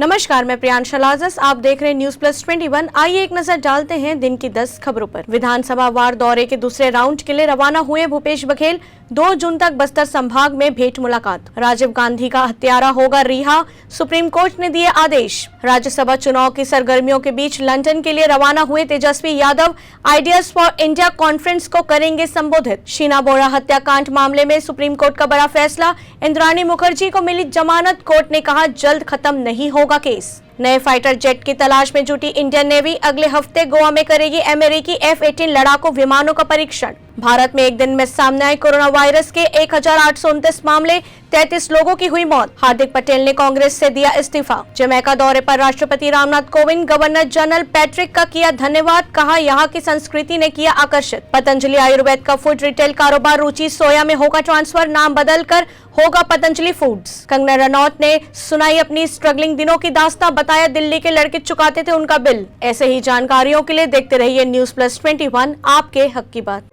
नमस्कार, मैं प्रियांशा लाजस। आप देख रहे हैं न्यूज प्लस 21। आइए एक नजर डालते हैं दिन की 10 खबरों पर। विधानसभा वार दौरे के दूसरे राउंड के लिए रवाना हुए भूपेश बघेल। 2 जून तक बस्तर संभाग में भेंट मुलाकात। राजीव गांधी का हत्यारा होगा रिहा, सुप्रीम कोर्ट ने दिए आदेश। राज्यसभा चुनाव की सरगर्मियों के बीच लंदन के लिए रवाना हुए Tejashwi Yadav ideas for India conference को करेंगे संबोधित। शीना बोरा हत्याकांड मामले में सुप्रीम कोर्ट का बड़ा फैसला। इंद्राणी मुखर्जी को मिली जमानत, कोर्ट ने कहा जल्द खत्म नहीं होगा केस। नए फाइटर जेट की तलाश में जुटी इंडियन नेवी अगले हफ्ते गोवा में करेगी अमेरिकी F-18 लड़ाकू विमानों का परीक्षण। भारत में एक दिन में सामने आए कोरोना वायरस के 1829 मामले, 33 लोगों की हुई मौत। हार्दिक पटेल ने कांग्रेस से दिया इस्तीफा। जमैका दौरे पर राष्ट्रपति Ramnath Kovind governor general Patrick का किया धन्यवाद, कहा यहाँ की संस्कृति ने किया आकर्षित। पतंजलि आयुर्वेद का फूड रिटेल कारोबार रुचि सोया में होगा ट्रांसफर, नाम बदलकर होगा पतंजलि फूड्स। कंगना रनौत ने सुनाई अपनी स्ट्रगलिंग दिनों की दास्तां, बताया दिल्ली के लड़के चुकाते थे उनका बिल। ऐसे ही जानकारियों के लिए देखते रहिए न्यूज प्लस 21, आपके हक की बात।